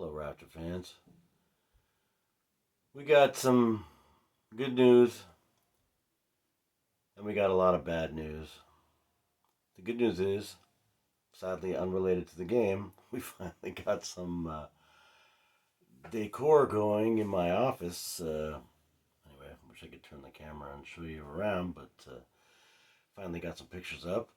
Hello, Raptor fans. We got some good news and we got a lot of bad news. The good news is, sadly unrelated to the game, we finally got some decor going in my office. Anyway, I wish I could turn the camera and show you around, but finally got some pictures up.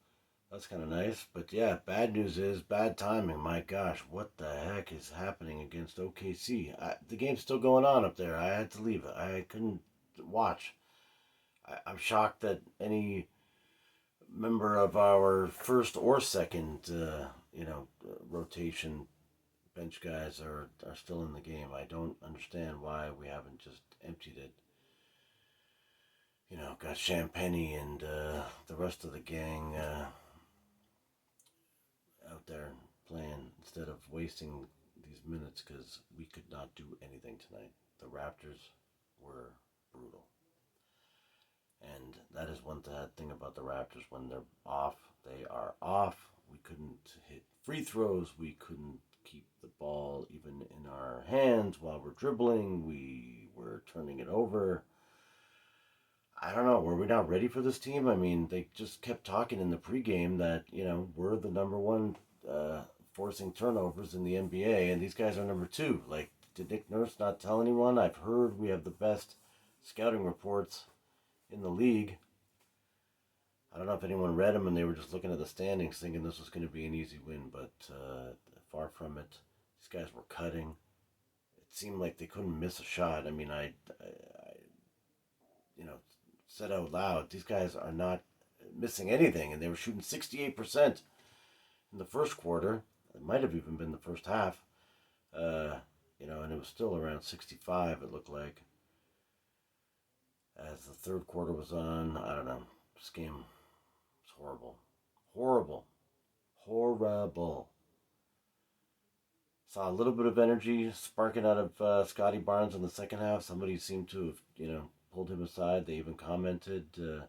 That's kind of nice. But yeah, bad news is bad timing. My gosh, what the heck is happening against OKC? The game's still going on up there. I had to leave. I couldn't watch. I'm shocked that any member of our first or second, rotation bench guys are still in the game. I don't understand why we haven't just emptied it. Got Champagne and the rest of the gang out there playing instead of wasting these minutes because we could not do anything tonight. The Raptors were brutal. And that is one bad thing about the Raptors. When they're off, they are off. We couldn't hit free throws. We couldn't keep the ball even in our hands while we're dribbling. We were turning it over. I don't know. Were we not ready for this team? I mean, they just kept talking in the pregame that, we're the number one forcing turnovers in the NBA, and these guys are number two. Like, did Nick Nurse not tell anyone? I've heard we have the best scouting reports in the league. I don't know if anyone read them and they were just looking at the standings thinking this was going to be an easy win, but far from it. These guys were cutting. It seemed like they couldn't miss a shot. I mean, I said out loud, these guys are not missing anything, and they were shooting 68% in the first quarter. It might have even been the first half, and it was still around 65, it looked like. As the third quarter was on, I don't know, this game was horrible. Horrible. Horrible. Saw a little bit of energy sparking out of Scotty Barnes in the second half. Somebody seemed to have, pulled him aside. They even commented. It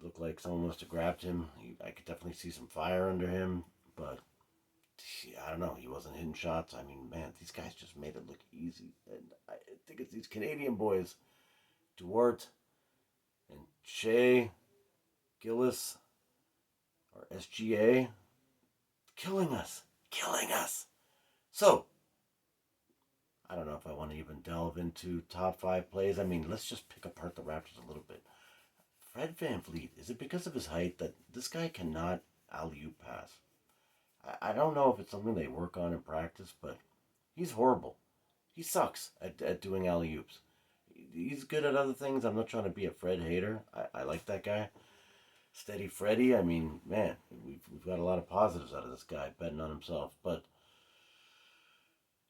looked like someone must have grabbed him. I could definitely see some fire under him, but I don't know. He wasn't hitting shots. I mean, man, these guys just made it look easy. And I think it's these Canadian boys, Duarte and Shea, Gillis, or SGA, killing us. Killing us. So, I don't know if I want to even delve into top five plays. I mean, let's just pick apart the Raptors a little bit. Fred VanVleet, is it because of his height that this guy cannot alley-oop pass? I don't know if it's something they work on in practice, but he's horrible. He sucks at doing alley-oops. He's good at other things. I'm not trying to be a Fred hater. I like that guy. Steady Freddy. I mean, man, we've got a lot of positives out of this guy betting on himself. But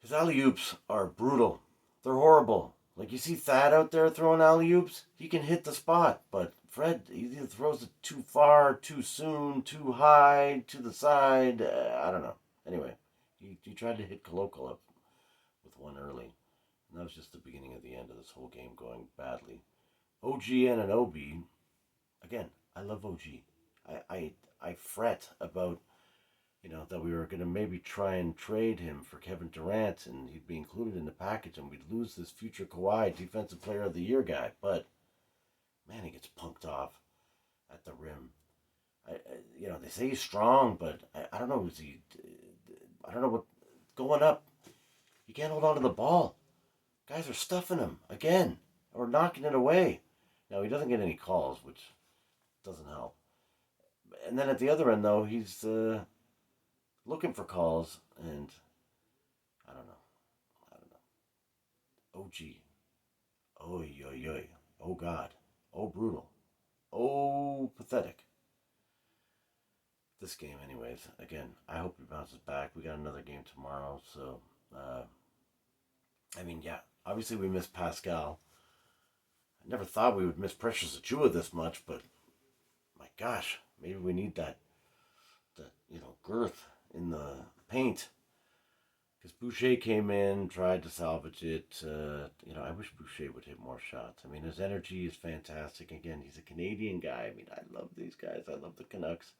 his alley-oops are brutal. They're horrible. Like, you see Thad out there throwing alley-oops, he can hit the spot. But Fred, he either throws it too far, too soon, too high, to the side. I don't know. Anyway, he tried to hit Koloko up with one early. And that was just the beginning of the end of this whole game going badly. OG and an OB, again, I love OG. I fret about, that we were going to maybe try and trade him for Kevin Durant and he'd be included in the package and we'd lose this future Kawhi Defensive Player of the Year guy. But, man, he gets punked off at the rim. They say he's strong, but I don't know. I don't know what going up. He can't hold on to the ball. Guys are stuffing him again or knocking it away. Now, he doesn't get any calls, which doesn't help. And then at the other end, though, he's looking for calls, and I don't know. OG. Oy, oy, oy. Oh, God. Oh, brutal. Oh, pathetic. This game, anyways. Again, I hope he bounces back. We got another game tomorrow, so... obviously we missed PASCAL. I never thought we would miss Precious Achua this much, but my gosh, maybe we need that girth in the paint. Because Boucher came in, tried to salvage it. I wish Boucher would hit more shots. I mean, his energy is fantastic. Again, he's a Canadian guy. I mean, I love these guys. I love the Canucks.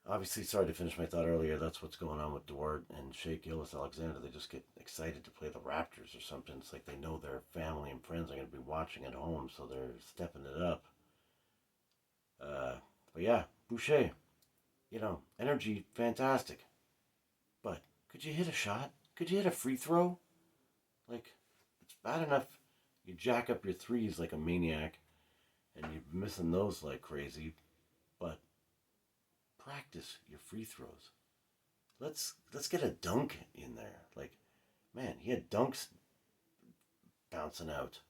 Obviously, sorry to finish my thought earlier. That's what's going on with Dort and Shea Gillis-Alexander. They just get excited to play the Raptors or something. It's like they know their family and friends are going to be watching at home, so they're stepping it up. Uh, but yeah, Boucher, energy, fantastic. But could you hit a shot? Could you hit a free throw? Like, it's bad enough you jack up your threes like a maniac and you're missing those like crazy, but practice your free throws. Let's get a dunk in there. Like, man, he had dunks bouncing out.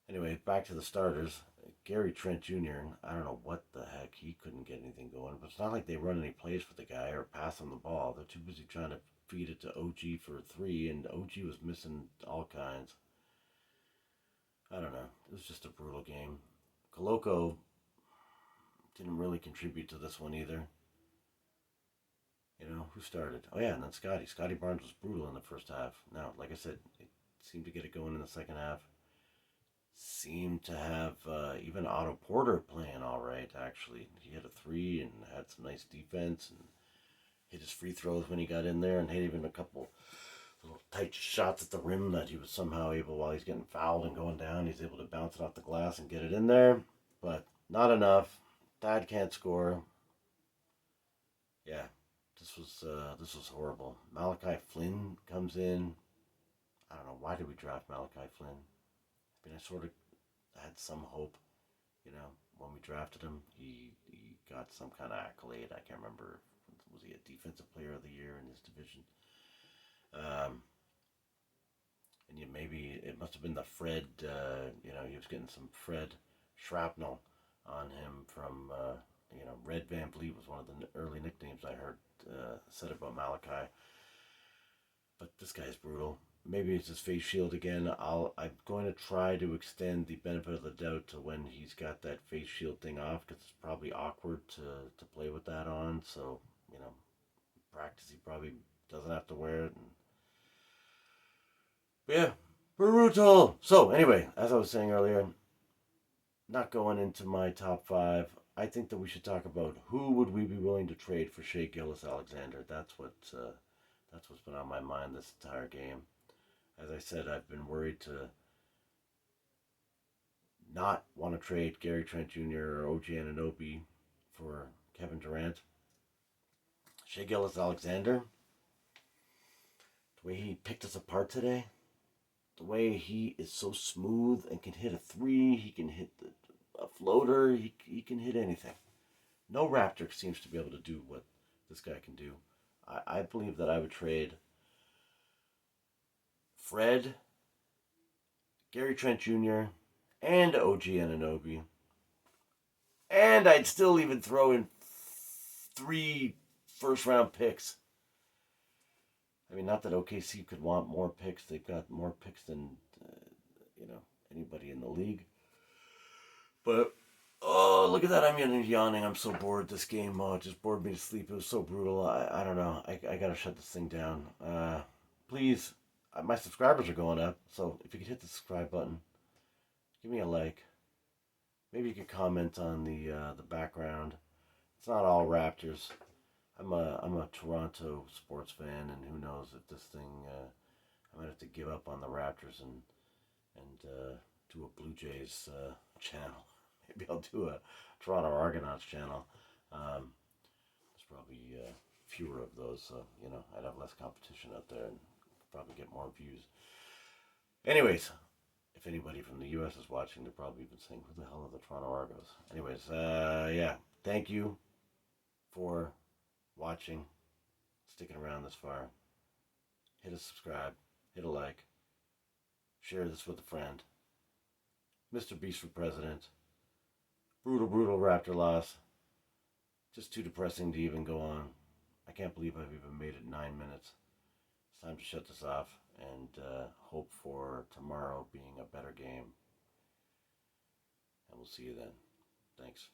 Anyway, back to the starters. Gary Trent Jr., I don't know what the heck, he couldn't get anything going. But it's not like they run any plays for the guy or pass him the ball. They're too busy trying to feed it to OG for a three, and OG was missing all kinds. I don't know. It was just a brutal game. Koloko didn't really contribute to this one either. Who started? Oh, yeah, and then Scotty. Scotty Barnes was brutal in the first half. Now, like I said, it seemed to get it going in the second half. Seemed to have even Otto Porter playing all right, actually. He hit a three and had some nice defense and hit his free throws when he got in there and hit even a couple little tight shots at the rim that he was somehow able, while he's getting fouled and going down, he's able to bounce it off the glass and get it in there. But not enough. Dad can't score. Yeah, this was horrible. Malachi Flynn comes in. I don't know, why did we draft Malachi Flynn? I mean, I sort of had some hope, when we drafted him. He got some kind of accolade. I can't remember. Was he a defensive player of the year in his division? Um, and maybe it must have been the Fred. He was getting some Fred shrapnel on him from. Red Van Vliet was one of the early nicknames I heard said about Malachi. But this guy's brutal. Maybe it's his face shield again. I'm going to try to extend the benefit of the doubt to when he's got that face shield thing off, because it's probably awkward to play with that on. So practice he probably doesn't have to wear it. But yeah, brutal. So anyway, as I was saying earlier, not going into my top five. I think that we should talk about who would we be willing to trade for Shea Gillis-Alexander. That's what's been on my mind this entire game. As I said, I've been worried to not want to trade Gary Trent Jr. or OG Anunoby for Kevin Durant. Shea Gillis-Alexander, the way he picked us apart today, the way he is so smooth and can hit a three, he can hit a floater, he can hit anything. No Raptor seems to be able to do what this guy can do. I believe that I would trade Fred, Gary Trent Jr., and OG Anunoby. And I'd still even throw in 3 first round picks. I mean, not that OKC could want more picks. They've got more picks than, anybody in the league. But, oh, look at that. I'm yawning. I'm so bored this game. Oh, it just bored me to sleep. It was so brutal. I don't know. I got to shut this thing down. Please, my subscribers are going up. So if you could hit the subscribe button, give me a like. Maybe you could comment on the background. It's not all Raptors. I'm a Toronto sports fan, and who knows if this thing. I might have to give up on the Raptors and do a Blue Jays channel. Maybe I'll do a Toronto Argonauts channel. There's probably fewer of those, so I'd have less competition out there and probably get more views. Anyways, if anybody from the U.S. is watching, they're probably even saying, "Who the hell are the Toronto Argos?" Anyways, yeah, thank you for watching, sticking around this far. Hit a subscribe, hit a like, share this with a friend. Mr. Beast for president. Brutal, brutal Raptor loss. Just too depressing to even go on. I can't believe I've even made it 9 minutes. It's time to shut this off and hope for tomorrow being a better game. And we'll see you then. Thanks.